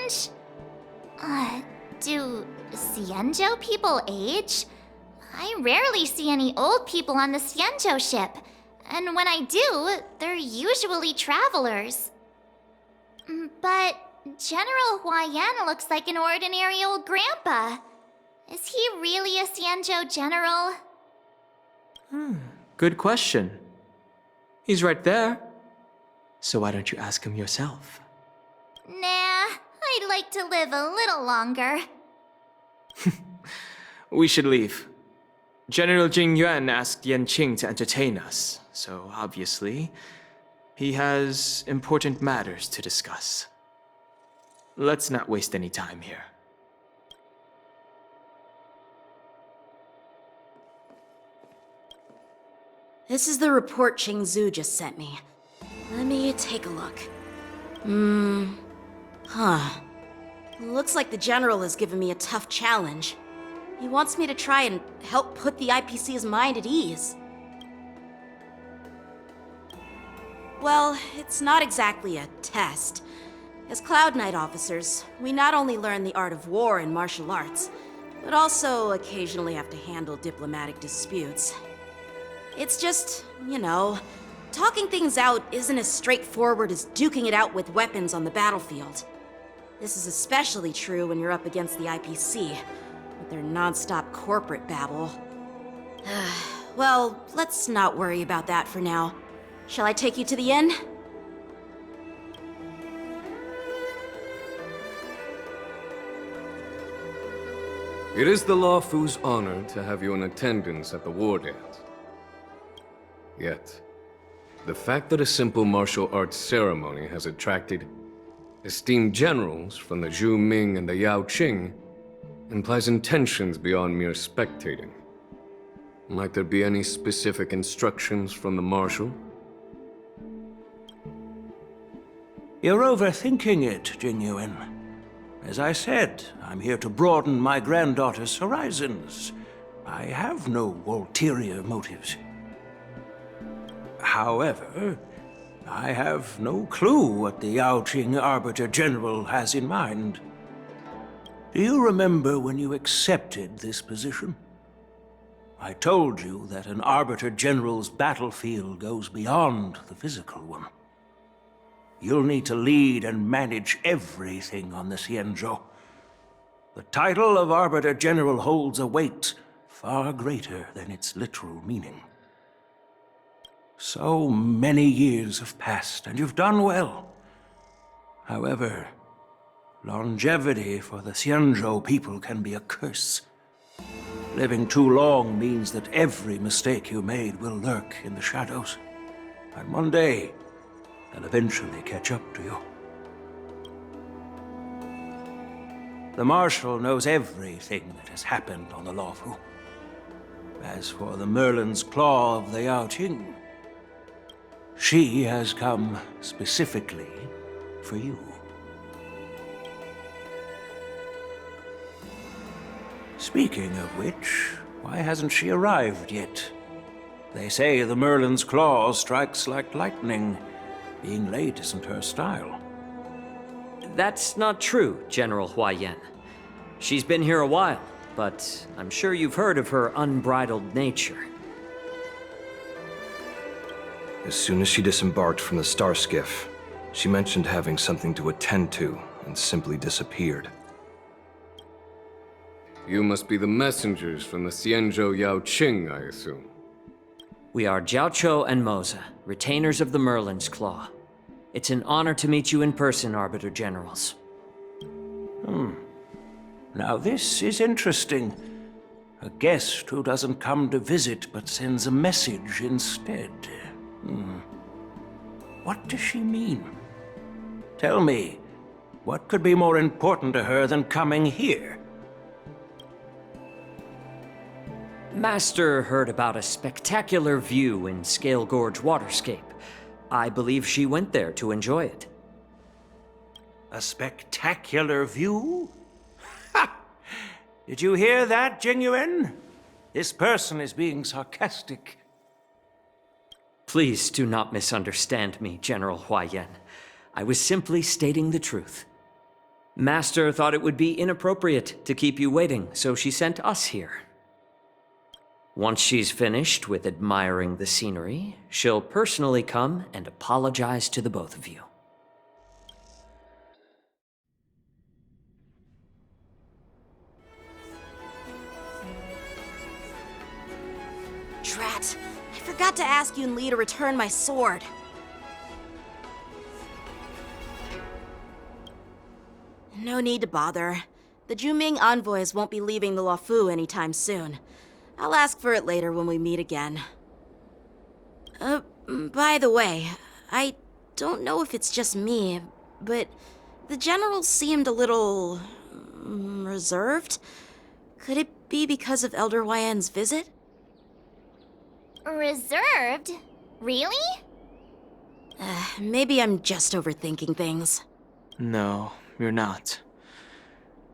strange. Do Xianzhou people age? I rarely see any old people on the Xianzhou ship. And when I do, they're usually travelers. But General Huaiyan looks like an ordinary old grandpa. Is he really a Xianzhou general? Good question. He's right there. So why don't you ask him yourself? Nah, I'd like to live a little longer. We should leave. General Jing Yuan asked Yan Qing to entertain us, so obviously, he has important matters to discuss. Let's not waste any time here. This is the report Qingzu just sent me. Let me take a look. Looks like the general has given me a tough challenge. He wants me to try and help put the IPC's mind at ease. Well, it's not exactly a test. As Cloud Knight officers, we not only learn the art of war and martial arts, but also occasionally have to handle diplomatic disputes. It's just, talking things out isn't as straightforward as duking it out with weapons on the battlefield. This is especially true when you're up against the IPC, with their non-stop corporate babble. Well, let's not worry about that for now. Shall I take you to the inn? It is the Luofu's honor to have you in attendance at the war dance. Yet, the fact that a simple martial arts ceremony has attracted esteemed generals from the Zhu Ming and the Yao Qing implies intentions beyond mere spectating. Might there be any specific instructions from the marshal? You're overthinking it, Jingyuan. As I said, I'm here to broaden my granddaughter's horizons. I have no ulterior motives. However, I have no clue what the Yaoqing Arbiter General has in mind. Do you remember when you accepted this position? I told you that an Arbiter General's battlefield goes beyond the physical one. You'll need to lead and manage everything on the Xianzhou. The title of Arbiter General holds a weight far greater than its literal meaning. So many years have passed, and you've done well. However, longevity for the Xianzhou people can be a curse. Living too long means that every mistake you made will lurk in the shadows. And one day, they'll eventually catch up to you. The Marshal knows everything that has happened on the Luofu. As for the Merlin's Claw of the Yaoqing, she has come specifically for you. Speaking of which, why hasn't she arrived yet? They say the Merlin's Claw strikes like lightning. Being late isn't her style. That's not true, General Huaiyan. She's been here a while, but I'm sure you've heard of her unbridled nature. As soon as she disembarked from the star skiff, she mentioned having something to attend to and simply disappeared. You must be the messengers from the Xianzhou Yaoqing, I assume. We are Jiaoqiu and Moza, retainers of the Merlin's Claw. It's an honor to meet you in person, Arbiter Generals. Now this is interesting. A guest who doesn't come to visit but sends a message instead. What does she mean? Tell me, what could be more important to her than coming here? Master heard about a spectacular view in Scale Gorge Waterscape. I believe she went there to enjoy it. A spectacular view? Ha! Did you hear that, Jingyuan? This person is being sarcastic. Please do not misunderstand me, General Huaiyan. I was simply stating the truth. Master thought it would be inappropriate to keep you waiting, so she sent us here. Once she's finished with admiring the scenery, she'll personally come and apologize to the both of you. Drat, I forgot to ask Yun Li to return my sword. No need to bother. The Juming envoys won't be leaving the Luofu anytime soon. I'll ask for it later when we meet again. By the way, I don't know if it's just me, but the general seemed a little reserved. Could it be because of Elder Huayan's visit? Reserved? Really? Maybe I'm just overthinking things. No, you're not.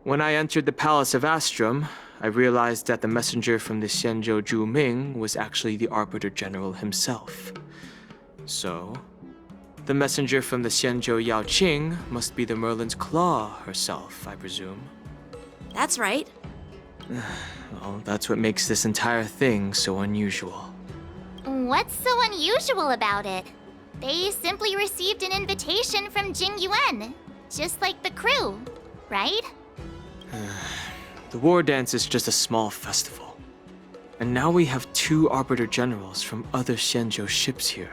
When I entered the Palace of Astrum, I realized that the messenger from the Xianzhou Zhu Ming was actually the Arbiter General himself. So, the messenger from the Xianzhou Yao Qing must be the Merlin's Claw herself, I presume. That's right. Well, that's what makes this entire thing so unusual. What's so unusual about it? They simply received an invitation from Jing Yuan, just like the crew, right? The war dance is just a small festival. And now we have 2 Arbiter Generals from other Xianzhou ships here.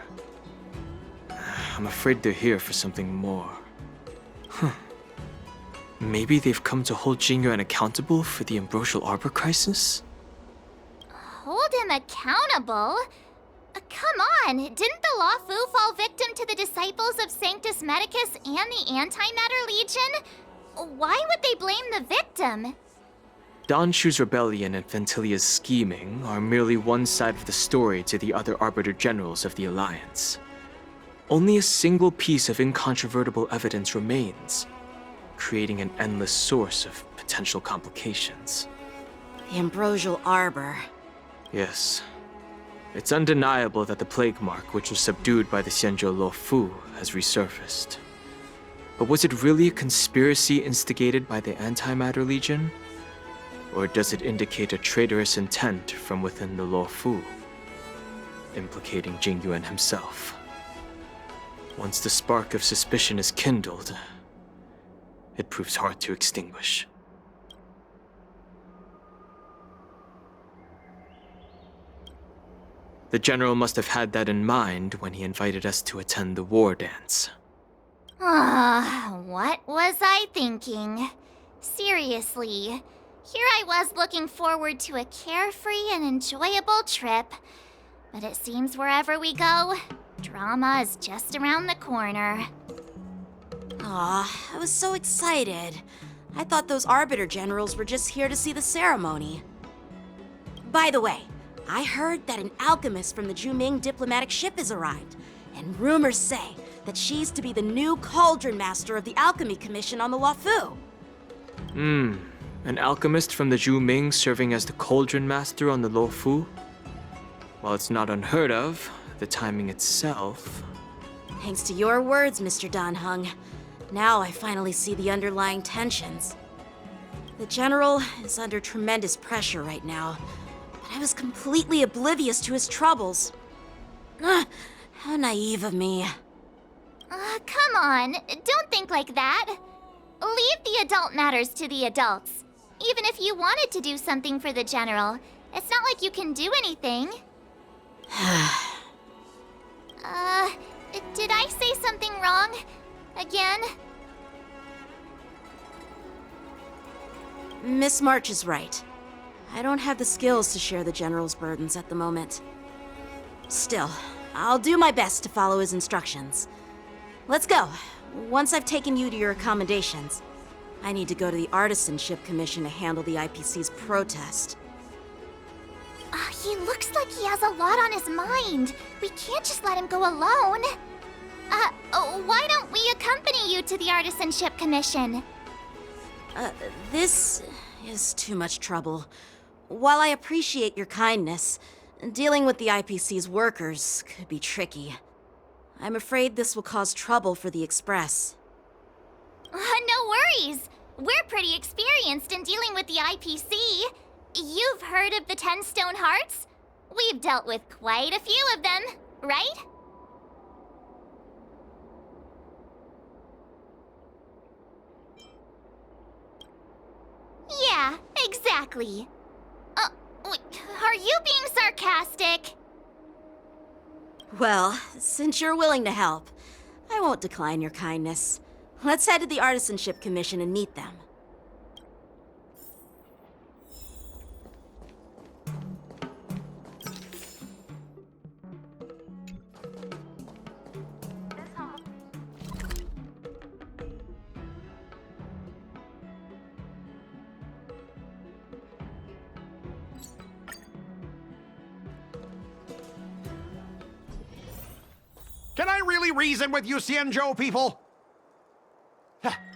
I'm afraid they're here for something more. Maybe they've come to hold Jingyuan accountable for the Ambrosial Arbor crisis? Hold him accountable? Come on, didn't the Luofu fall victim to the disciples of Sanctus Medicus and the Antimatter Legion? Why would they blame the victim? Don Shu's rebellion and Ventilia's scheming are merely one side of the story to the other Arbiter Generals of the Alliance. Only a single piece of incontrovertible evidence remains, creating an endless source of potential complications. The Ambrosial Arbor. Yes. It's undeniable that the plague mark, which was subdued by the Xianzhou Luofu, has resurfaced. But was it really a conspiracy instigated by the Antimatter Legion? Or does it indicate a traitorous intent from within the Luofu, implicating Jingyuan himself? Once the spark of suspicion is kindled, it proves hard to extinguish. The General must have had that in mind when he invited us to attend the war dance. What was I thinking? Seriously, here I was looking forward to a carefree and enjoyable trip. But it seems wherever we go, drama is just around the corner. Aw, I was so excited. I thought those Arbiter Generals were just here to see the ceremony. By the way, I heard that an alchemist from the Juming diplomatic ship has arrived, and rumors say that she's to be the new Cauldron Master of the Alchemy Commission on the Luofu. An alchemist from the Zhu Ming serving as the Cauldron Master on the Luofu? While it's not unheard of, the timing itself... Thanks to your words, Mr. Danheng. Now I finally see the underlying tensions. The General is under tremendous pressure right now, but I was completely oblivious to his troubles. How naive of me. Come on, don't think like that. Leave the adult matters to the adults. Even if you wanted to do something for the General, it's not like you can do anything. Did I say something wrong? Again? Miss March is right. I don't have the skills to share the General's burdens at the moment. Still, I'll do my best to follow his instructions. Let's go. Once I've taken you to your accommodations, I need to go to the Artisanship Commission to handle the IPC's protest. He looks like he has a lot on his mind. We can't just let him go alone. Why don't we accompany you to the Artisanship Commission? This is too much trouble. While I appreciate your kindness, dealing with the IPC's workers could be tricky. I'm afraid this will cause trouble for the Express. No worries. We're pretty experienced in dealing with the IPC. You've heard of the 10 Stone Hearts? We've dealt with quite a few of them, right? Yeah, exactly. Are you being sarcastic? Well, since you're willing to help, I won't decline your kindness. Let's head to the Artisanship Commission and meet them. Can I really reason with you Xianzhou people?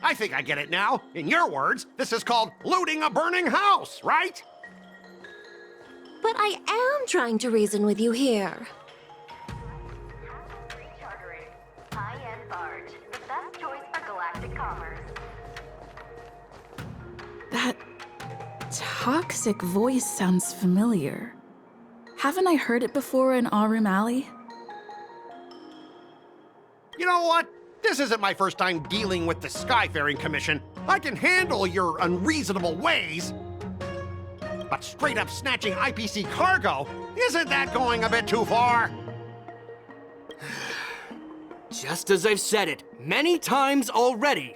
I think I get it now. In your words, this is called looting a burning house, right? But I am trying to reason with you here. Chartering. High-end barge. The best choice for galactic commerce. That toxic voice sounds familiar. Haven't I heard it before in Aurum Alley? You know what? This isn't my first time dealing with the Skyfaring Commission. I can handle your unreasonable ways. But straight up snatching IPC cargo, isn't that going a bit too far? Just as I've said it many times already.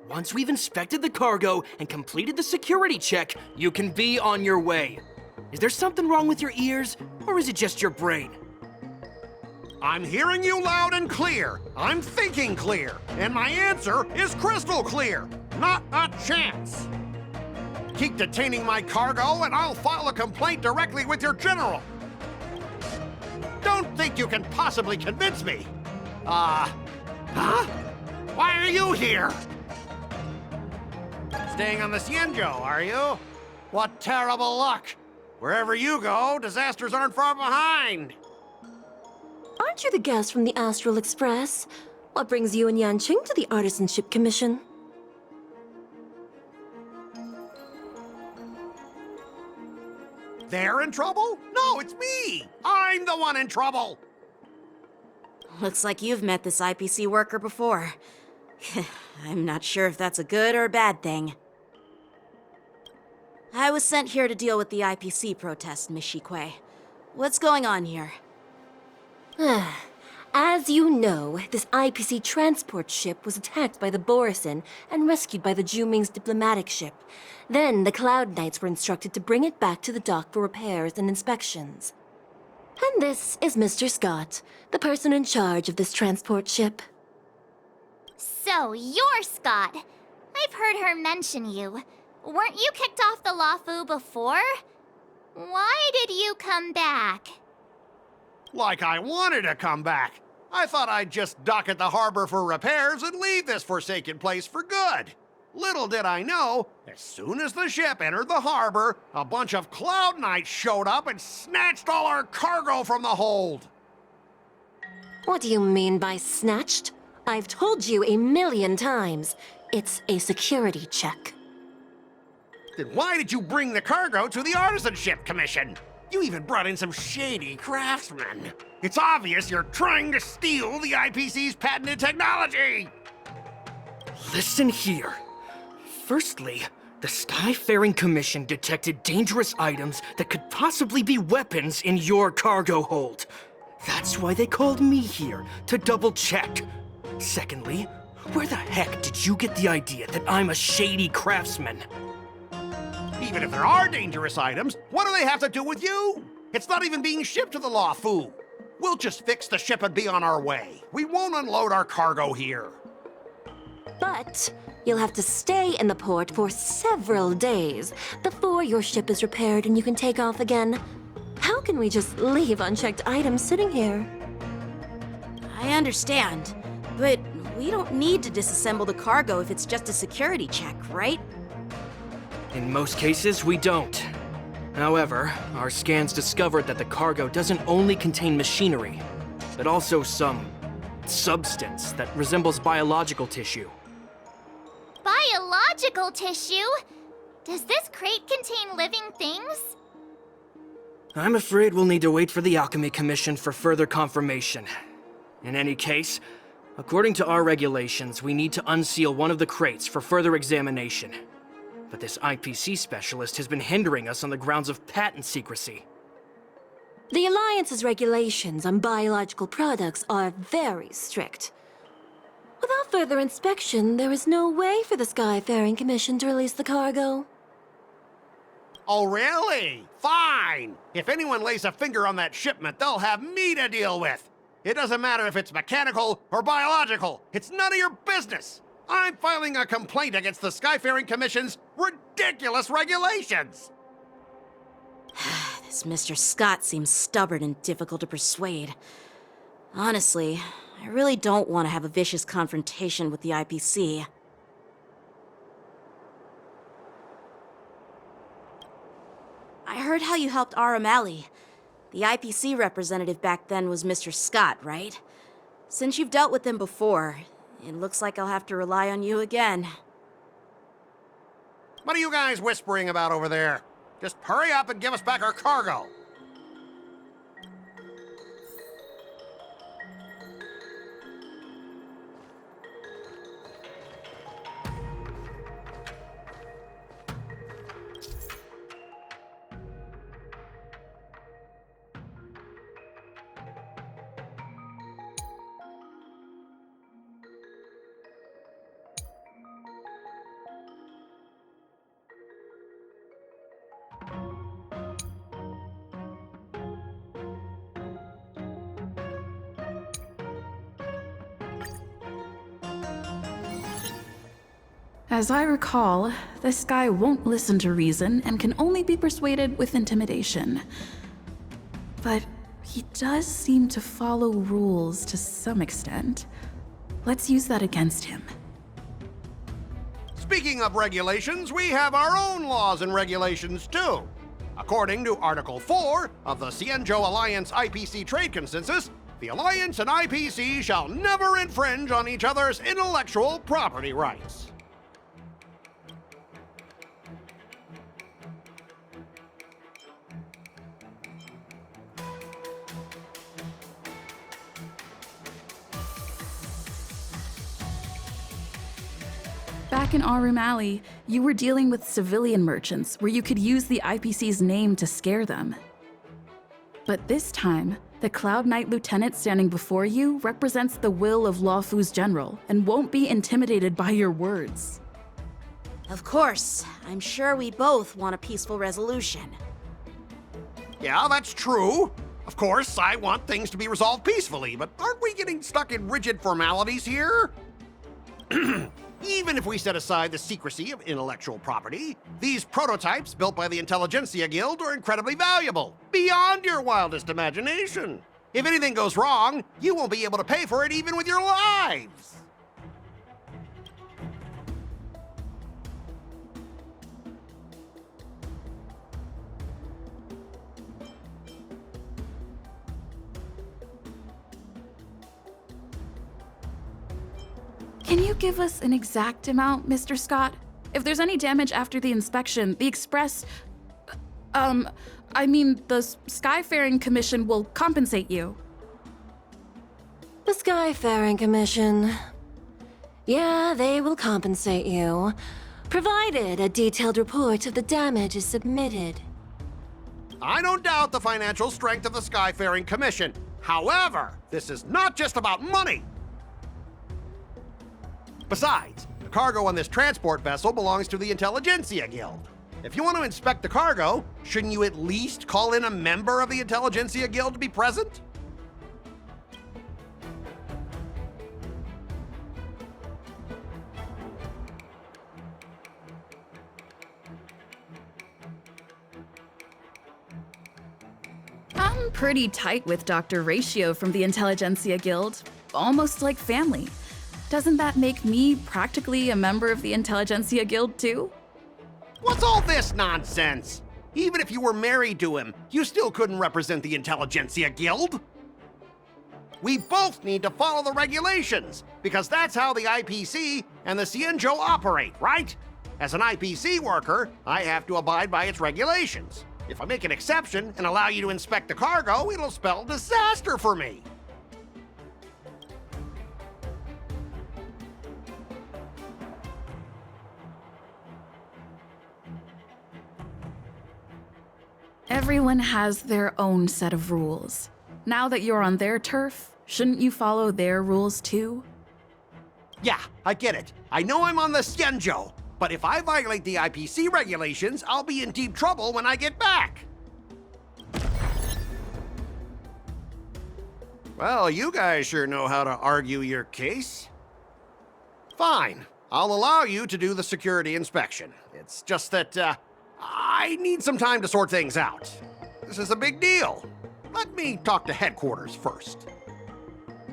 Once we've inspected the cargo and completed the security check, you can be on your way. Is there something wrong with your ears, or is it just your brain? I'm hearing you loud and clear. I'm thinking clear. And my answer is crystal clear. Not a chance. Keep detaining my cargo and I'll file a complaint directly with your general. Don't think you can possibly convince me. Huh? Why are you here? Staying on the Xianzhou, are you? What terrible luck. Wherever you go, disasters aren't far behind. Aren't you the guest from the Astral Express? What brings you and Yanqing to the Artisanship Commission? They're in trouble? No, it's me! I'm the one in trouble! Looks like you've met this IPC worker before. I'm not sure if that's a good or a bad thing. I was sent here to deal with the IPC protest, Miss Shikui. What's going on here? As you know, this IPC transport ship was attacked by the Borisin and rescued by the Juming's diplomatic ship. Then the Cloud Knights were instructed to bring it back to the dock for repairs and inspections. And this is Mr. Scott, the person in charge of this transport ship. So, you're Scott. I've heard her mention you. Weren't you kicked off the Luofu before? Why did you come back? Like I wanted to come back. I thought I'd just dock at the harbor for repairs and leave this forsaken place for good. Little did I know, as soon as the ship entered the harbor, a bunch of Cloud Knights showed up and snatched all our cargo from the hold. What do you mean by snatched? I've told you 1,000,000 times. It's a security check. Then why did you bring the cargo to the Artisanship Commission? You even brought in some shady craftsmen. It's obvious you're trying to steal the IPC's patented technology! Listen here. Firstly, the Skyfaring Commission detected dangerous items that could possibly be weapons in your cargo hold. That's why they called me here, to double check. Secondly, where the heck did you get the idea that I'm a shady craftsman? Even if there are dangerous items, what do they have to do with you? It's not even being shipped to the Luofu. We'll just fix the ship and be on our way. We won't unload our cargo here. But you'll have to stay in the port for several days before your ship is repaired and you can take off again. How can we just leave unchecked items sitting here? I understand, but we don't need to disassemble the cargo if it's just a security check, right? In most cases, we don't. However, our scans discovered that the cargo doesn't only contain machinery, but also some substance that resembles biological tissue. Biological biological tissue. Does this crate contain living things? I'm afraid we'll need to wait for the Alchemy Commission for further confirmation. In any case, according to our regulations, we need to unseal one of the crates for further examination. But this IPC specialist has been hindering us on the grounds of patent secrecy. The Alliance's regulations on biological products are very strict. Without further inspection, there is no way for the Skyfaring Commission to release the cargo. Oh, really? Fine. If anyone lays a finger on that shipment, they'll have me to deal with. It doesn't matter if it's mechanical or biological. It's none of your business. I'm filing a complaint against the Skyfaring Commission's ridiculous regulations. This Mr. Scott seems stubborn and difficult to persuade. Honestly, I really don't want to have a vicious confrontation with the IPC. I heard how you helped R. O'Malley. The IPC representative back then was Mr. Scott, right? Since you've dealt with him before, it looks like I'll have to rely on you again. What are you guys whispering about over there? Just hurry up and give us back our cargo. As I recall, this guy won't listen to reason and can only be persuaded with intimidation. But he does seem to follow rules to some extent. Let's use that against him. Speaking of regulations, we have our own laws and regulations too. According to Article 4 of the Xianzhou Alliance IPC Trade Consensus, the Alliance and IPC shall never infringe on each other's intellectual property rights. Back in Arum Alley, you were dealing with civilian merchants where you could use the IPC's name to scare them. But this time, the Cloud Knight Lieutenant standing before you represents the will of Lawfu's general and won't be intimidated by your words. Of course, I'm sure we both want a peaceful resolution. Yeah, that's true. Of course, I want things to be resolved peacefully, but aren't we getting stuck in rigid formalities here? Even if we set aside the secrecy of intellectual property, these prototypes built by the Intelligentsia Guild are incredibly valuable, beyond your wildest imagination. If anything goes wrong, you won't be able to pay for it even with your lives. Can you give us an exact amount, Mr. Scott? If there's any damage after the inspection, the Express... the Skyfaring Commission will compensate you. The Skyfaring Commission. Yeah, they will compensate you, provided a detailed report of the damage is submitted. I don't doubt the financial strength of the Skyfaring Commission. However, this is not just about money. Besides, the cargo on this transport vessel belongs to the Intelligentsia Guild. If you want to inspect the cargo, shouldn't you at least call in a member of the Intelligentsia Guild to be present? I'm pretty tight with Dr. Ratio from the Intelligentsia Guild, almost like family. Doesn't that make me practically a member of the Intelligentsia Guild too? What's all this nonsense? Even if you were married to him, you still couldn't represent the Intelligentsia Guild. We both need to follow the regulations, because that's how the IPC and the Xianzhou operate, right? As an IPC worker, I have to abide by its regulations. If I make an exception and allow you to inspect the cargo, it'll spell disaster for me. Everyone has their own set of rules. Now that you're on their turf, shouldn't you follow their rules too? Yeah, I get it. I know I'm on the Xianzhou, but if I violate the IPC regulations, I'll be in deep trouble when I get back. Well, you guys sure know how to argue your case. Fine, I'll allow you to do the security inspection. It's just that, I need some time to sort things out. This is a big deal. Let me talk to headquarters first.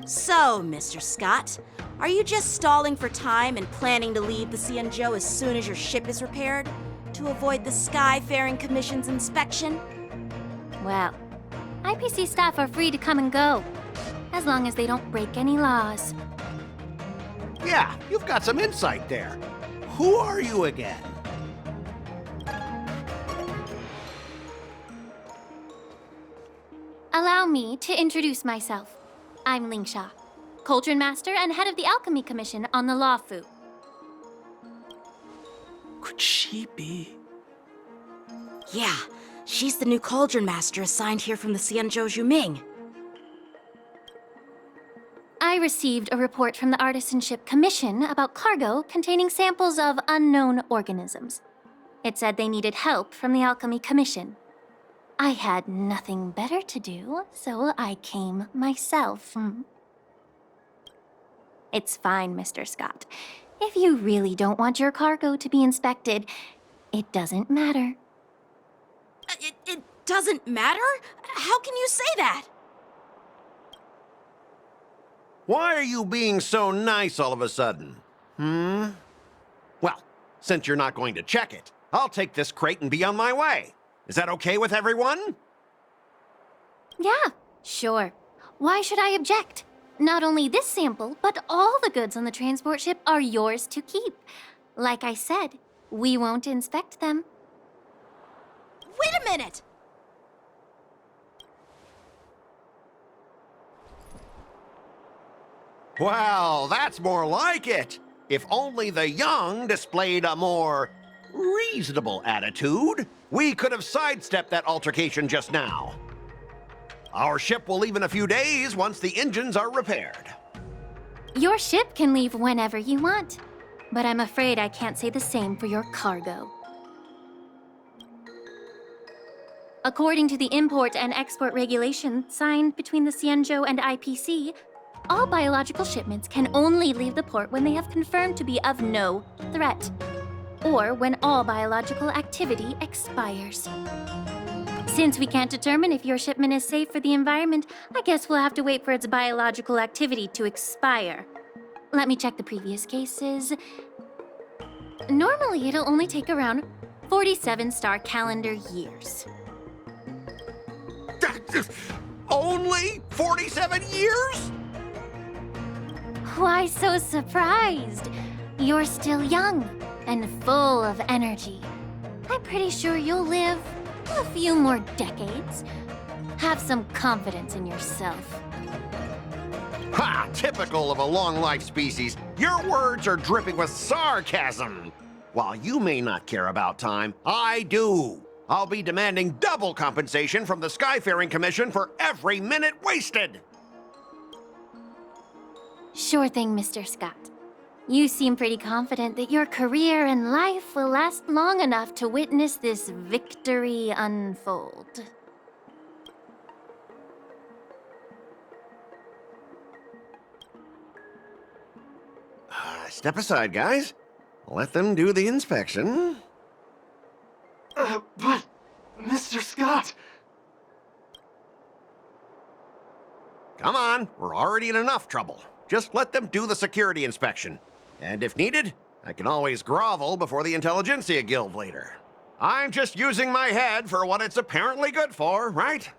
So, Mr. Scott, are you just stalling for time and planning to leave the Xianzhou as soon as your ship is repaired? To avoid the Skyfaring Commission's inspection? Well, IPC staff are free to come and go, as long as they don't break any laws. Yeah, you've got some insight there. Who are you again? Allow me to introduce myself. I'm Lingsha, Cauldron Master and head of the Alchemy Commission on the Law Fu. Could she be? Yeah, she's the new Cauldron Master assigned here from the Xianzhou Zhuming. I received a report from the Artisanship Commission about cargo containing samples of unknown organisms. It said they needed help from the Alchemy Commission. I had nothing better to do, so I came myself. It's fine, Mr. Scott. If you really don't want your cargo to be inspected, it doesn't matter. It doesn't matter? How can you say that? Why are you being so nice all of a sudden? Well, since you're not going to check it, I'll take this crate and be on my way. Is that okay with everyone? Yeah, sure. Why should I object? Not only this sample, but all the goods on the transport ship are yours to keep. Like I said, we won't inspect them. Wait a minute! Well, that's more like it. If only the young displayed a more reasonable attitude, we could have sidestepped that altercation just now. Our ship will leave in a few days once the engines are repaired. Your ship can leave whenever you want, but I'm afraid I can't say the same for your cargo. According to the import and export regulation signed between the Xianzhou and IPC, all biological shipments can only leave the port when they have confirmed to be of no threat, or when all biological activity expires. Since we can't determine if your shipment is safe for the environment, I guess we'll have to wait for its biological activity to expire. Let me check the previous cases. Normally, it'll only take around 47 star calendar years. Only 47 years? Why so surprised? You're still young and full of energy. I'm pretty sure you'll live a few more decades. Have some confidence in yourself. Ha! Typical of a long-life species. Your words are dripping with sarcasm. While you may not care about time, I do. I'll be demanding double compensation from the Skyfaring Commission for every minute wasted. Sure thing, Mr. Scott. You seem pretty confident that your career and life will last long enough to witness this victory unfold. Step aside, guys. Let them do the inspection. But, Mr. Scott... Come on, we're already in enough trouble. Just let them do the security inspection. And if needed, I can always grovel before the Intelligentsia Guild later. I'm just using my head for what it's apparently good for, right?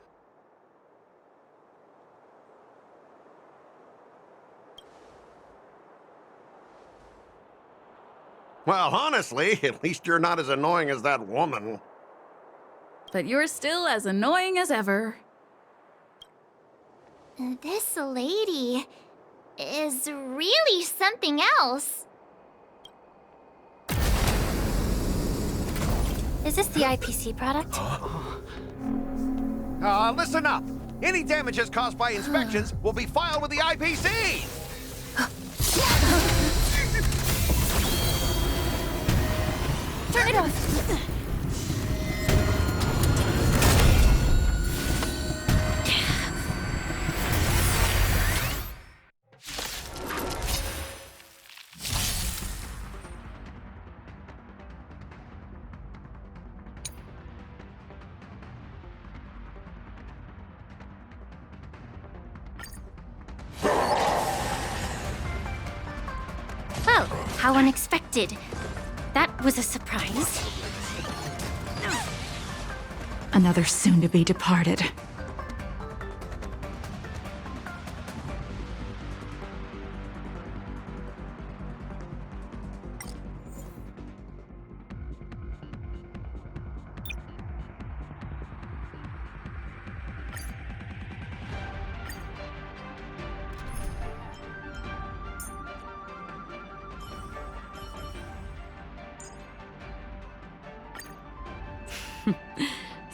Well, honestly, at least you're not as annoying as that woman. But you're still as annoying as ever. This lady is really something else. Is this the IPC product? Listen up. Any damages caused by inspections will be filed with the IPC. Turn it off! Well, how unexpected. That was a surprise. Another soon-to-be departed.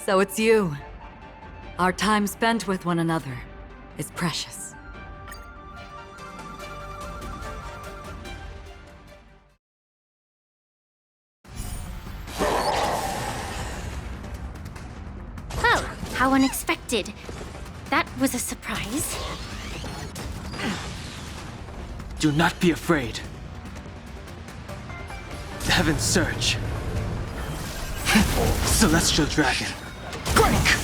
So it's you. Our time spent with one another is precious. Well, how unexpected. That was a surprise. Do not be afraid. The heavens surge. Celestial dragon. Break!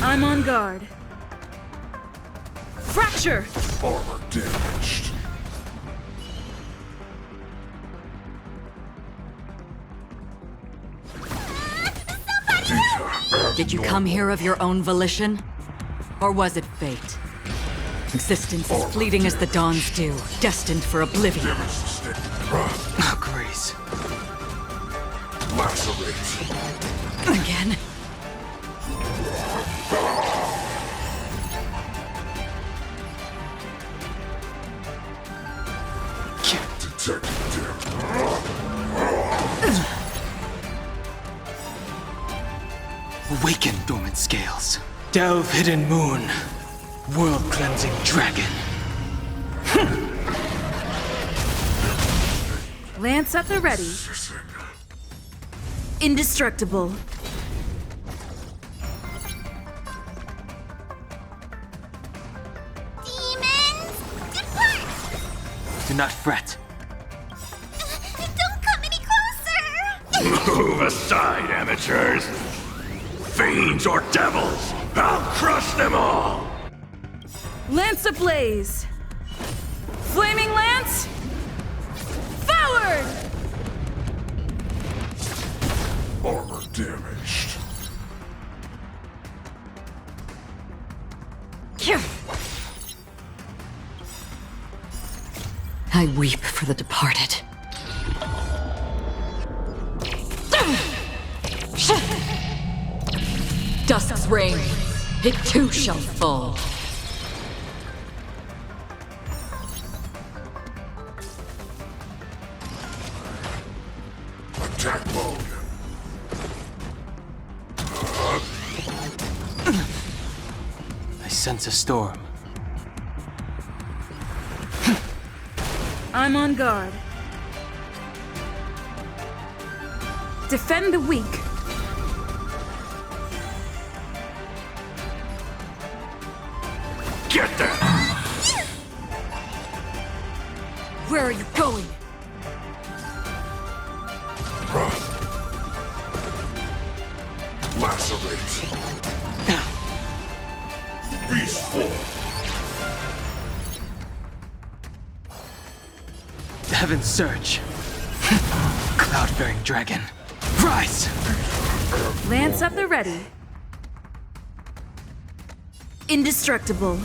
I'm on guard. Fracture! Armor damaged. Did you come here of your own volition? Or was it fate? Existence as fleeting as the dawn's dew, destined for oblivion. Oh, Grace. Lacerate. Again? Detected him. Awaken, dormant scales. Delve, hidden moon. World-cleansing dragon. Lance at the ready. Indestructible. Demons, depart! Do not fret. Don't come any closer! Move aside, amateurs. Fiends or devils, I'll crush them all. Lance ablaze. Flaming lance. Forward! Armor damaged. I weep for the departed. Dusk's reign, it too shall fall. Attack mode. I sense a storm. I'm on guard. Defend the weak. Get them! Where are you going? Lacerate. Beast form. The heavens surge. Cloud-bearing dragon. Rise! Lance at the ready. Indestructible.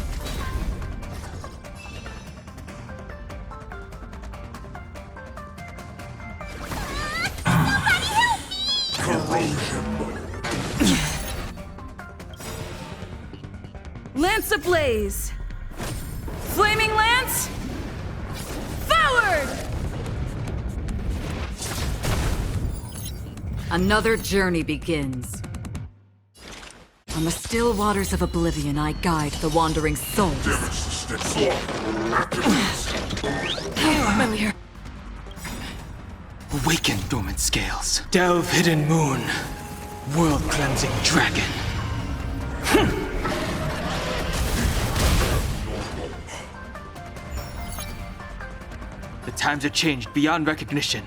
Lance ablaze! Flaming lance! Forward! Another journey begins. On the still waters of oblivion, I guide the wandering souls. Familiar. Awaken dormant scales. Delve hidden moon. World cleansing dragon. The times are changed beyond recognition.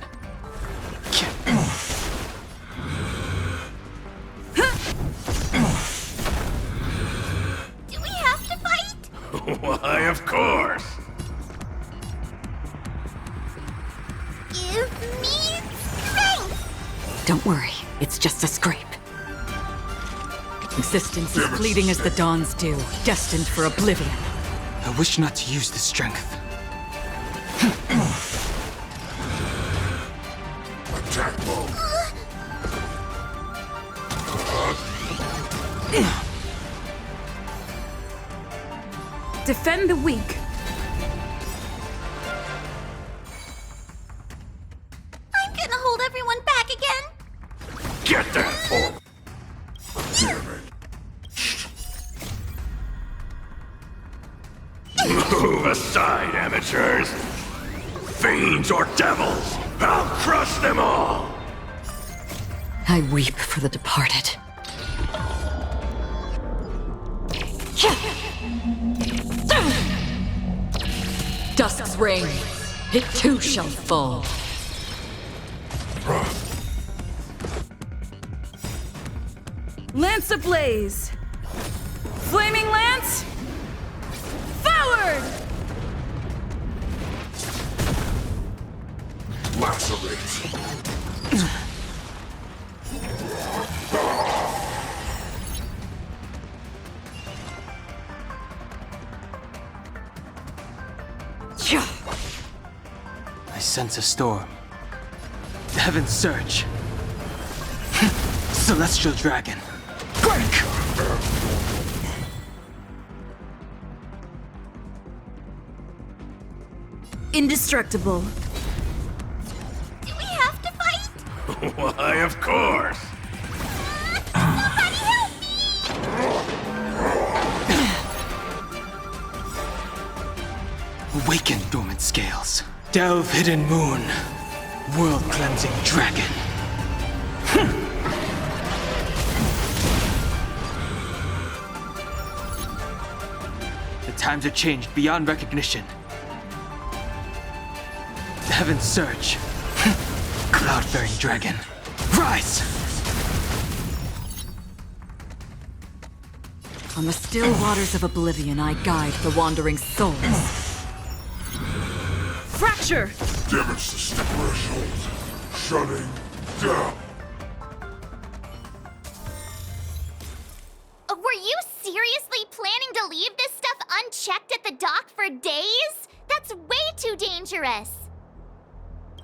Do we have to fight? Why, of course. Give me strength! Don't worry, it's just a scrape. Existence is fleeting as the dawn's dew, destined for oblivion. I wish not to use this strength. Attack mode. Defend the weak. I'm gonna hold everyone back again! Get that orb. Damn it. Move aside, amateurs. Fiends or devils, I'll crush them all. I weep for the departed. Dusk's reign, it too shall fall. Lance ablaze! Flaming lance! Forward! Lacerate. I sense a storm. The heavens surge. Celestial dragon. Break! Indestructible. Do we have to fight? Why, of course. Somebody help me! Awaken dormant scales. Delve hidden moon. World cleansing dragon. The times are changed beyond recognition. The heavens surge. Cloud-bearing dragon. Rise! On the still waters of oblivion, I guide the wandering souls. Fracture! Damage the threshold. Shutting down. Were you seriously planning to leave this stuff unchecked at the dock for days? That's way too dangerous!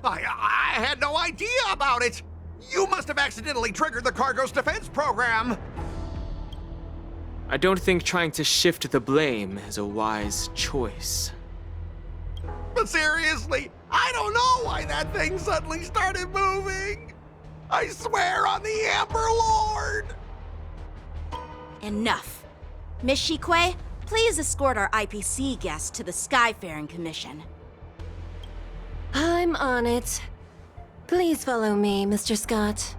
I had no idea about it! You must have accidentally triggered the cargo's defense program! I don't think trying to shift the blame is a wise choice. But seriously, I don't know why that thing suddenly started moving! I swear on the Amber Lord! Enough. Miss Shikwe, please escort our IPC guest to the Skyfaring Commission. I'm on it. Please follow me, Mr. Scott.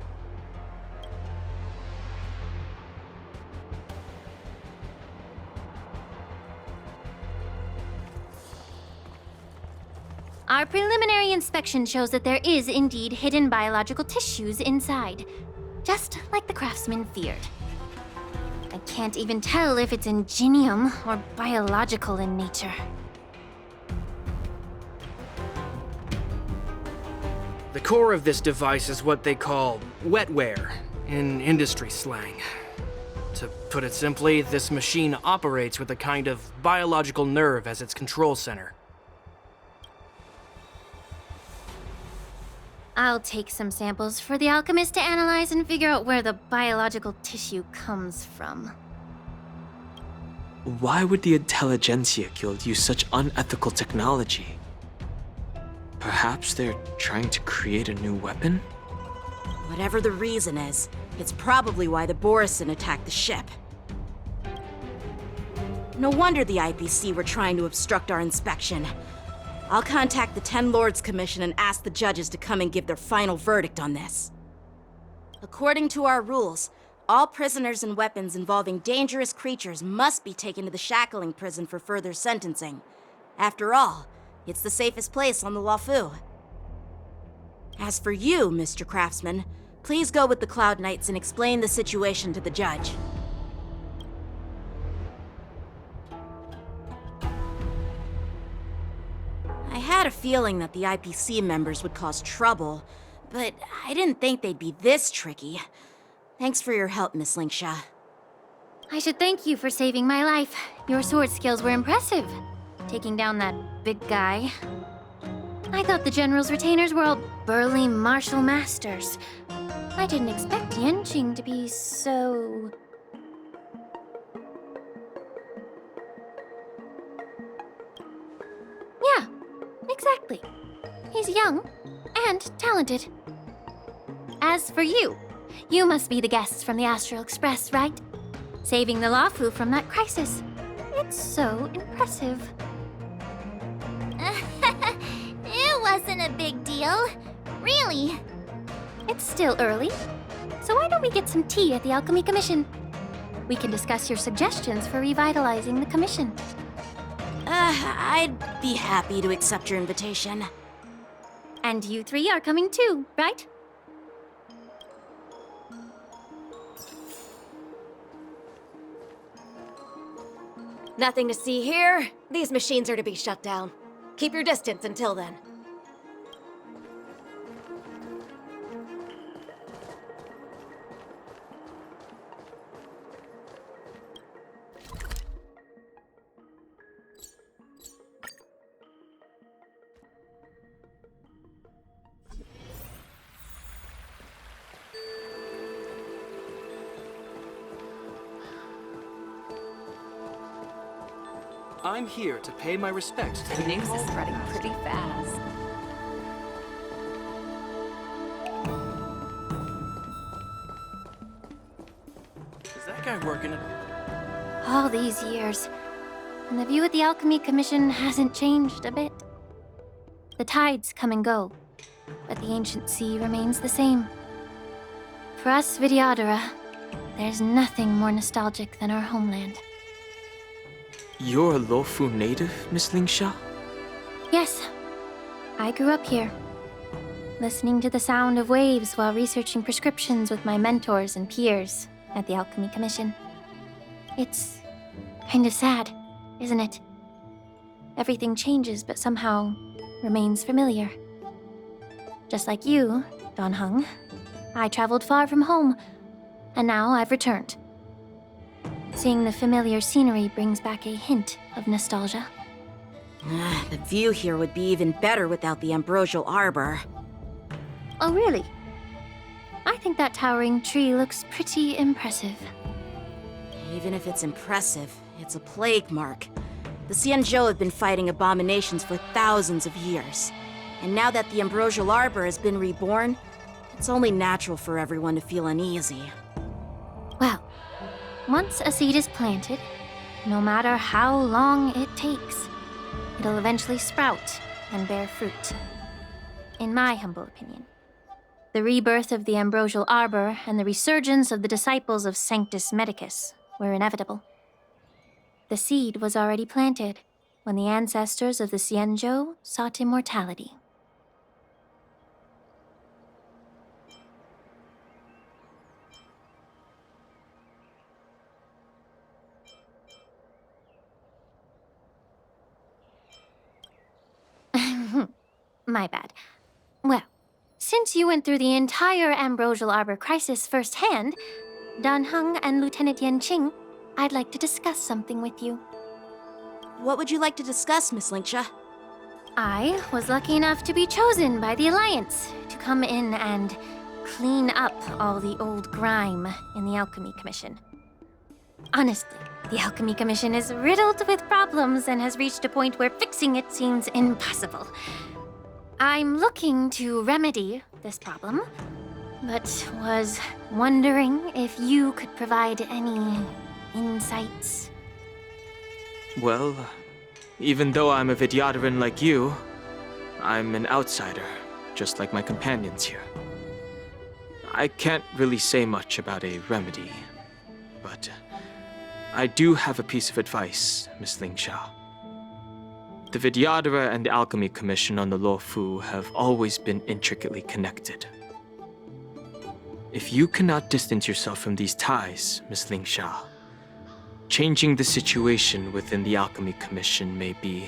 Our preliminary inspection shows that there is indeed hidden biological tissues inside, just like the craftsman feared. I can't even tell if it's ingenium or biological in nature. The core of this device is what they call wetware in industry slang. To put it simply, this machine operates with a kind of biological nerve as its control center. I'll take some samples for the alchemist to analyze and figure out where the biological tissue comes from. Why would the Intelligentsia Guild use such unethical technology? Perhaps they're trying to create a new weapon? Whatever the reason is, it's probably why the Borison attacked the ship. No wonder the IPC were trying to obstruct our inspection. I'll contact the Ten Lords Commission and ask the judges to come and give their final verdict on this. According to our rules, all prisoners and weapons involving dangerous creatures must be taken to the shackling prison for further sentencing. After all, it's the safest place on the Luofu. As for you, Mr. Craftsman, please go with the Cloud Knights and explain the situation to the judge. I had a feeling that the IPC members would cause trouble, but I didn't think they'd be this tricky. Thanks for your help, Miss Linksha. I should thank you for saving my life. Your sword skills were impressive. Taking down that big guy. I thought the General's retainers were all burly martial masters. I didn't expect Yanqing to be so... Yeah, exactly. He's young and talented. As for you, you must be the guests from the Astral Express, right? Saving the Luofu from that crisis. It's so impressive. It wasn't a big deal. Really. It's still early, so why don't we get some tea at the Alchemy Commission? We can discuss your suggestions for revitalizing the commission. I'd be happy to accept your invitation. And you three are coming too, right? Nothing to see here. These machines are to be shut down. Keep your distance until then. I'm here to pay my respects to the News is spreading pretty fast. Is that guy working? All these years, and the view at the Alchemy Commission hasn't changed a bit. The tides come and go, but the ancient sea remains the same. For us Vidyadhara, there's nothing more nostalgic than our homeland. You're a Luofu native, Miss Linksha? Yes, I grew up here, listening to the sound of waves while researching prescriptions with my mentors and peers at the Alchemy Commission. It's kind of sad, isn't it? Everything changes but somehow remains familiar. Just like you, Don Hung, I traveled far from home, and now I've returned. Seeing the familiar scenery brings back a hint of nostalgia. The view here would be even better without the ambrosial arbor. Oh, really? I think that towering tree looks pretty impressive. Even if it's impressive, it's a plague mark. The Xianzhou have been fighting abominations for thousands of years. And now that the ambrosial arbor has been reborn, it's only natural for everyone to feel uneasy. Well, once a seed is planted, no matter how long it takes, it'll eventually sprout and bear fruit. In my humble opinion, the rebirth of the ambrosial arbor and the resurgence of the disciples of Sanctus Medicus were inevitable. The seed was already planted when the ancestors of the Xianzhou sought immortality. My bad. Well, since you went through the entire Ambrosial Arbor crisis firsthand, Dan Heng and Lieutenant Yanqing, I'd like to discuss something with you. What would you like to discuss, Miss Linksha? I was lucky enough to be chosen by the Alliance to come in and clean up all the old grime in the Alchemy Commission. Honestly, the Alchemy Commission is riddled with problems and has reached a point where fixing it seems impossible. I'm looking to remedy this problem, but was wondering if you could provide any insights. Well, even though I'm a Vidyadharan like you, I'm an outsider, just like my companions here. I can't really say much about a remedy, but I do have a piece of advice, Miss Lingsha. The Vidyadhara and the Alchemy Commission on the Luofu have always been intricately connected. If you cannot distance yourself from these ties, Miss Lingsha, changing the situation within the Alchemy Commission may be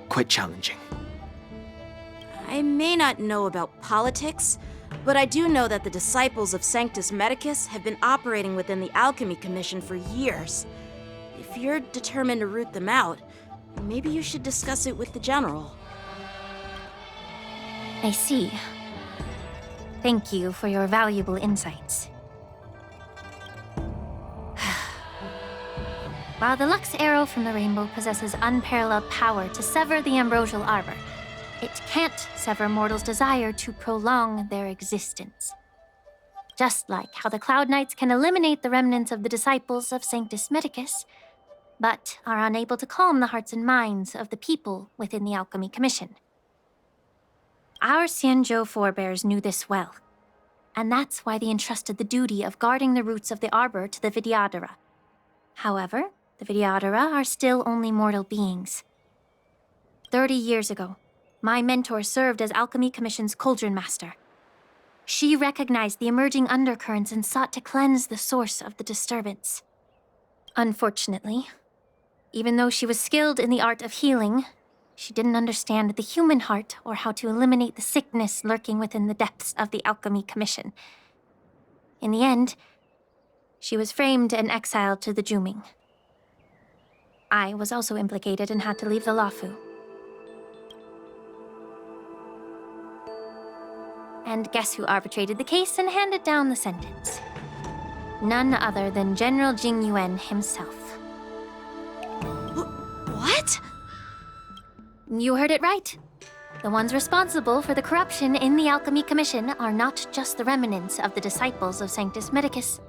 quite challenging. I may not know about politics, but I do know that the disciples of Sanctus Medicus have been operating within the Alchemy Commission for years. If you're determined to root them out, maybe you should discuss it with the General. I see. Thank you for your valuable insights. While the Lux Arrow from the Rainbow possesses unparalleled power to sever the ambrosial arbor, it can't sever mortals' desire to prolong their existence. Just like how the Cloud Knights can eliminate the remnants of the disciples of Sanctus Medicus, but are unable to calm the hearts and minds of the people within the Alchemy Commission. Our Xianzhou forebears knew this well, and that's why they entrusted the duty of guarding the roots of the arbor to the Vidyadhara. However, the Vidyadhara are still only mortal beings. 30 years ago, my mentor served as Alchemy Commission's Cauldron Master. She recognized the emerging undercurrents and sought to cleanse the source of the disturbance. Unfortunately, even though she was skilled in the art of healing, she didn't understand the human heart or how to eliminate the sickness lurking within the depths of the Alchemy Commission. In the end, she was framed and exiled to the Juming. I was also implicated and had to leave the Luofu. And guess who arbitrated the case and handed down the sentence? None other than General Jing Yuan himself. What? You heard it right. The ones responsible for the corruption in the Alchemy Commission are not just the remnants of the disciples of Sanctus Medicus,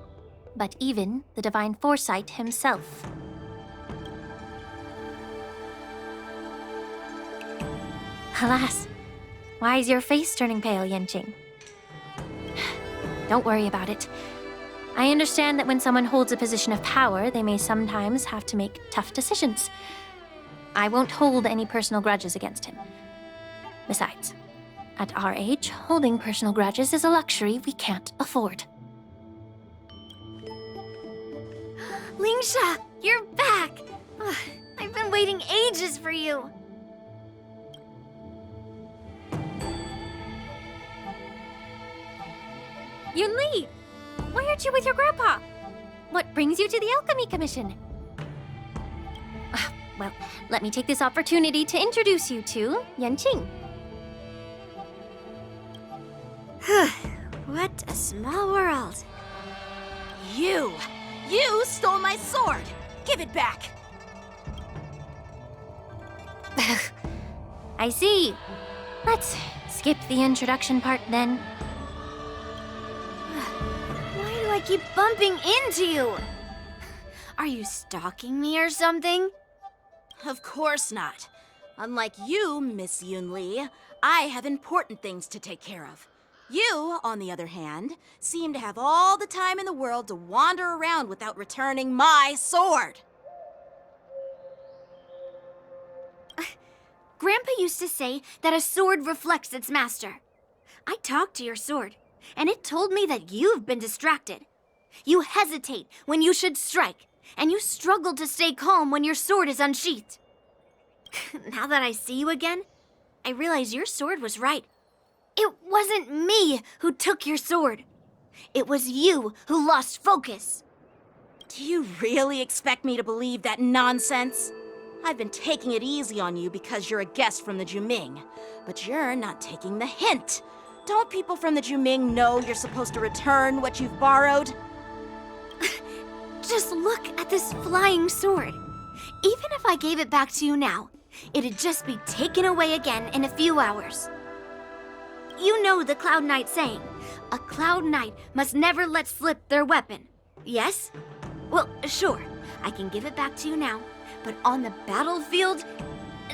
but even the Divine Foresight himself. Alas, why is your face turning pale, Yanqing? Don't worry about it. I understand that when someone holds a position of power, they may sometimes have to make tough decisions. I won't hold any personal grudges against him. Besides, at our age, holding personal grudges is a luxury we can't afford. Lingsha, you're back! Ugh, I've been waiting ages for you. Yunli, why aren't you with your grandpa? What brings you to the Alchemy Commission? Well, let me take this opportunity to introduce you to Yanqing. What a small world. You stole my sword! Give it back! I see. Let's skip the introduction part then. Why do I keep bumping into you? Are you stalking me or something? Of course not. Unlike you, Miss Yunli, I have important things to take care of. You, on the other hand, seem to have all the time in the world to wander around without returning my sword. Grandpa used to say that a sword reflects its master. I talked to your sword, and it told me that you've been distracted. You hesitate when you should strike, and you struggle to stay calm when your sword is unsheathed. Now that I see you again, I realize your sword was right. It wasn't me who took your sword. It was you who lost focus. Do you really expect me to believe that nonsense? I've been taking it easy on you because you're a guest from the Juming. But you're not taking the hint. Don't people from the Juming know you're supposed to return what you've borrowed? Just look at this flying sword. Even if I gave it back to you now, it'd just be taken away again in a few hours. You know the Cloud Knight saying, a Cloud Knight must never let slip their weapon. Yes? Well, sure, I can give it back to you now, but on the battlefield,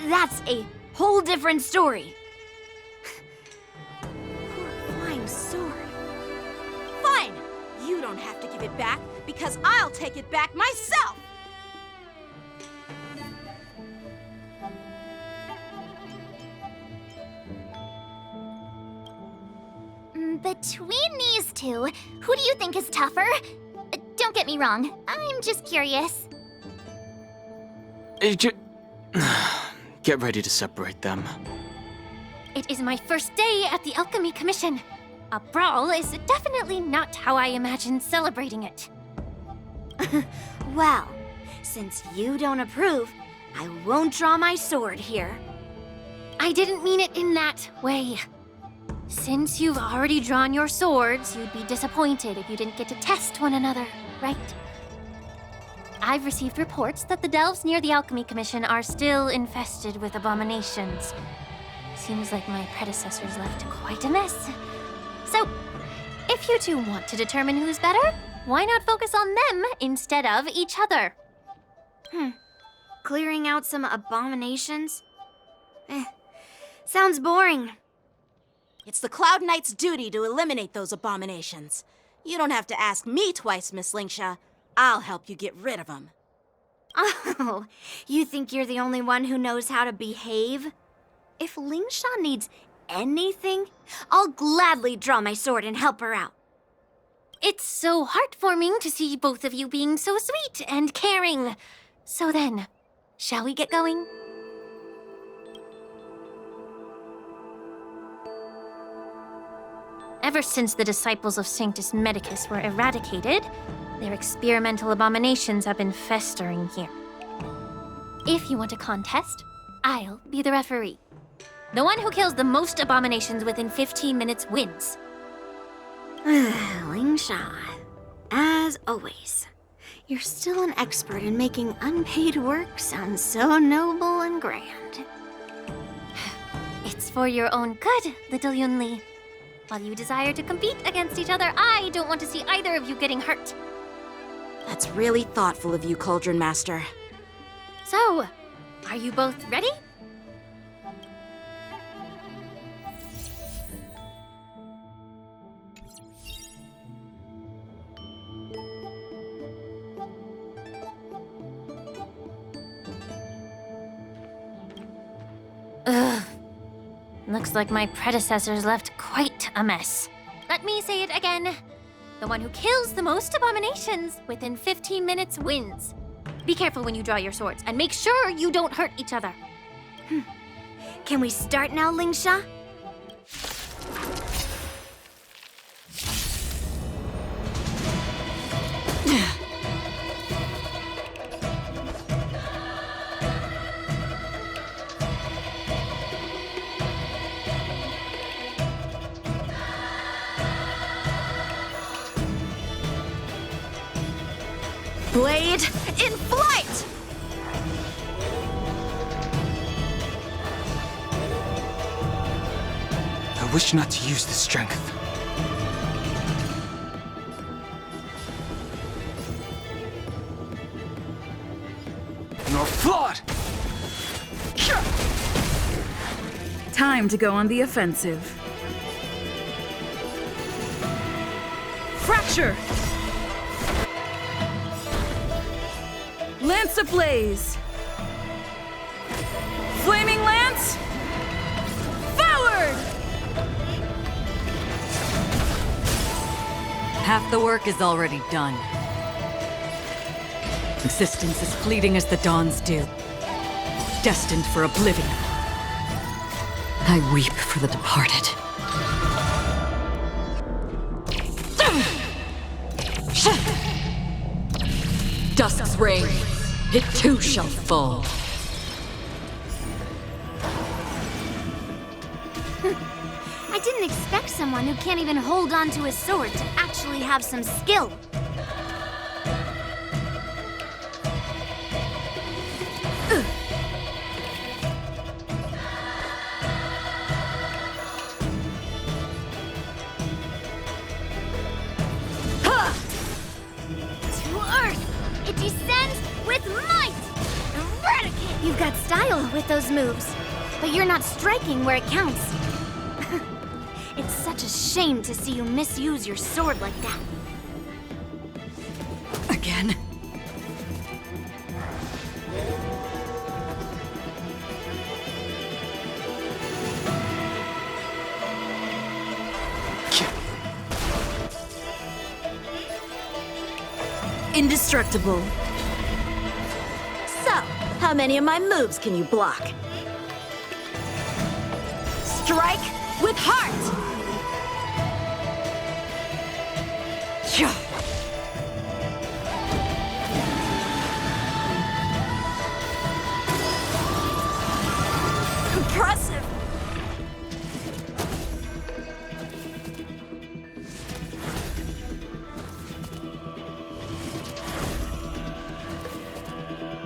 that's a whole different story. Poor flying sword. Fine! You don't have to give it back, because I'll take it back myself! Between these two, who do you think is tougher? Don't get me wrong, I'm just curious. Get ready to separate them. It is my first day at the Alchemy Commission. A brawl is definitely not how I imagined celebrating it. Well, since you don't approve, I won't draw my sword here. I didn't mean it in that way. Since you've already drawn your swords, you'd be disappointed if you didn't get to test one another, right? I've received reports that the delves near the Alchemy Commission are still infested with abominations. Seems like my predecessors left quite a mess. So, if you two want to determine who's better, why not focus on them instead of each other? Clearing out some abominations? Sounds boring. It's the Cloud Knight's duty to eliminate those abominations. You don't have to ask me twice, Miss Lingsha. I'll help you get rid of them. Oh, you think you're the only one who knows how to behave? If Lingsha needs anything, I'll gladly draw my sword and help her out. It's so heartwarming to see both of you being so sweet and caring. So then, shall we get going? Ever since the disciples of Sanctus Medicus were eradicated, their experimental abominations have been festering here. If you want a contest, I'll be the referee. The one who kills the most abominations within 15 minutes wins. Lingsha, as always, you're still an expert in making unpaid work sound so noble and grand. It's for your own good, little Yunli. While you desire to compete against each other, I don't want to see either of you getting hurt. That's really thoughtful of you, Cauldron Master. So, are you both ready? Ugh. Looks like my predecessors left quite a mess. Let me say it again. The one who kills the most abominations within 15 minutes wins. Be careful when you draw your swords, and make sure you don't hurt each other. Can we start now, Lingsha? Blade in flight! I wish not to use the strength. You're flawed! Time to go on the offensive. Fracture! Lance ablaze! Flaming lance! Forward! Half the work is already done. Existence is fleeting as the dawn's dew, destined for oblivion. I weep for the departed. Dusk's reign, it too shall fall. someone who can't even hold on to his sword to actually have some skill. It descends with might! Eradicate! You've got style with those moves, but you're not striking where it counts. It's such a shame to see you misuse your sword like that. Again? Indestructible. So, how many of my moves can you block? Strike with heart! Impressive!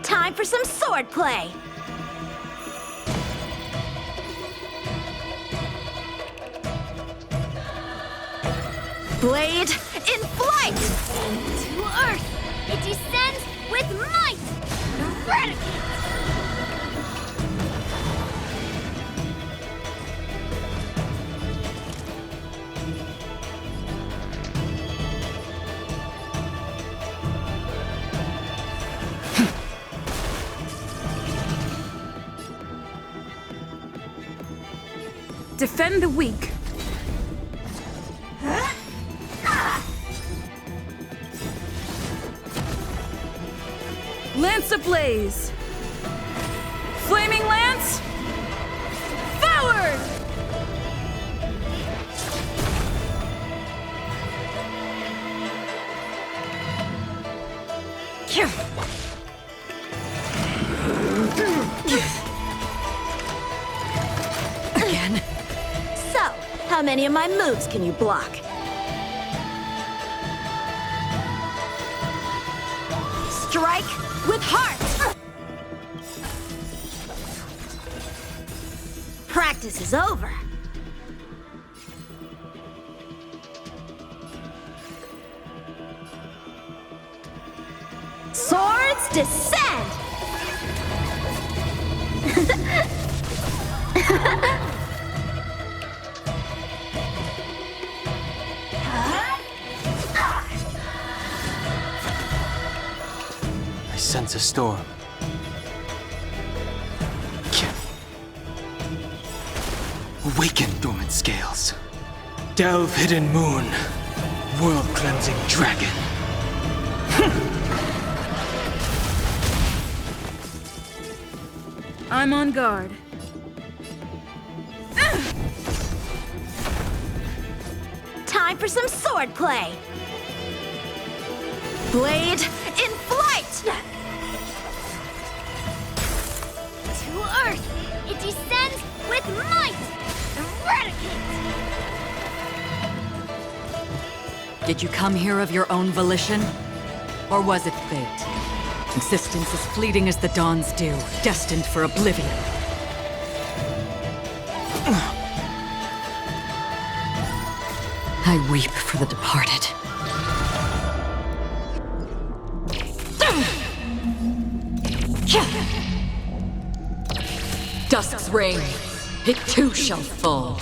Time for some sword play! Blade in flight! To Earth! It descends with might! Eradicate! Defend the weak. Lance ablaze! Flaming lance! Forward! Again? So, how many of my moves can you block? Strike with heart! Practice is over. Swords descend! I sense a storm. Awaken, dormant scales. Delve, hidden moon. World-cleansing dragon. I'm on guard. Time for some sword play! Blade in flight! To Earth! It descends with might! Eradicate! Did you come here of your own volition? Or was it fate? Existence as fleeting as the dawn's dew, destined for oblivion. I weep for the departed. Dusk's reign, it too shall fall.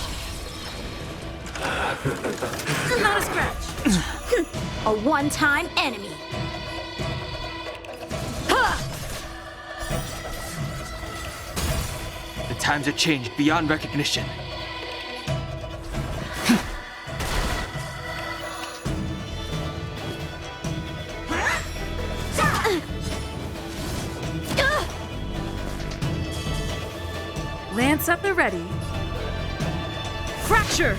Not a scratch. A one-time enemy. The times have changed beyond recognition. Lance at the ready. Fracture!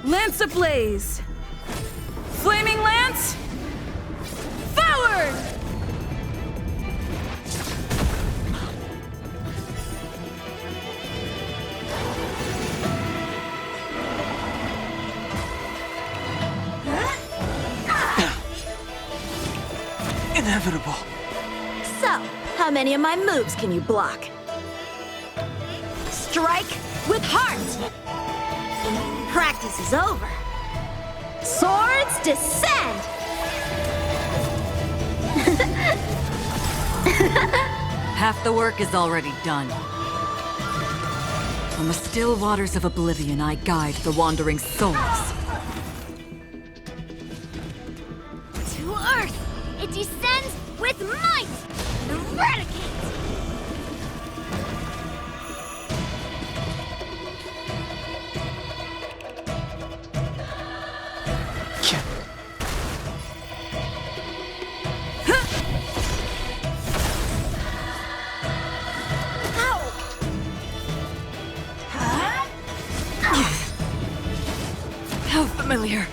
Lance ablaze! Flaming lance! Forward! inevitable. So, how many of my moves can you block? Strike with heart! Practice is over. Swords descend! Half the work is already done. On the still waters of oblivion, I guide the wandering souls. To Earth! It descends with might! Eradicate! How familiar.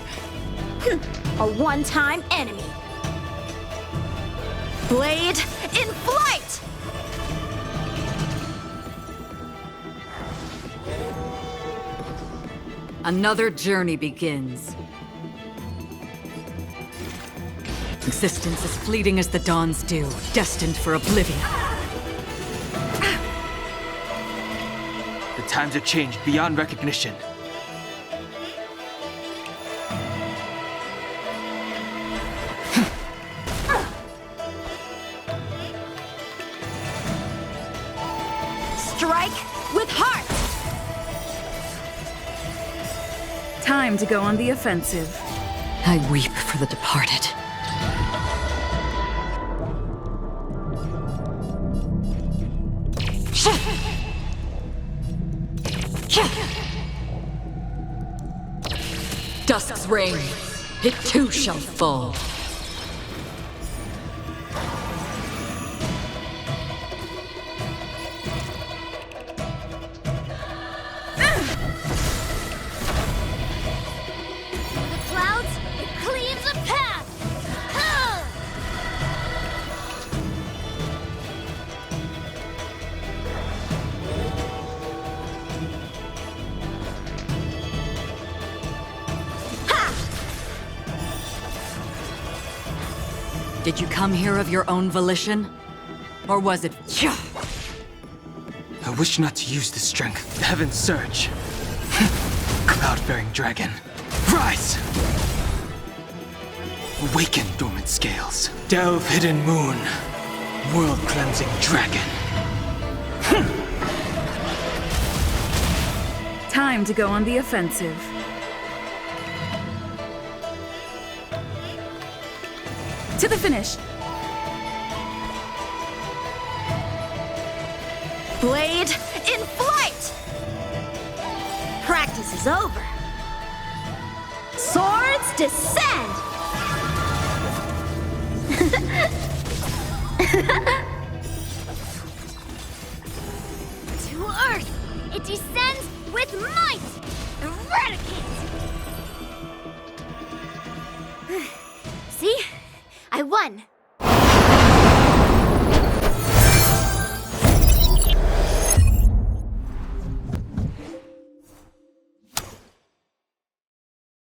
A one-time enemy. Blade in flight! Another journey begins. Existence as fleeting as the dawn's dew, destined for oblivion. The times have changed beyond recognition. Strike with heart! Time to go on the offensive. I weep for the departed. Dusk's reign, it too shall fall. The clouds, it cleaves a path! Huh! Did you come here of your own volition? Or was it... I wish not to use this strength. The heavens surge. Cloud-bearing dragon, rise! Awaken, dormant scales. Delve, hidden moon. World-cleansing dragon. Time to go on the offensive. To the finish. Blade in flight! Practice is over. Swords descend! To Earth! It descends with might! Eradicate! See? I won!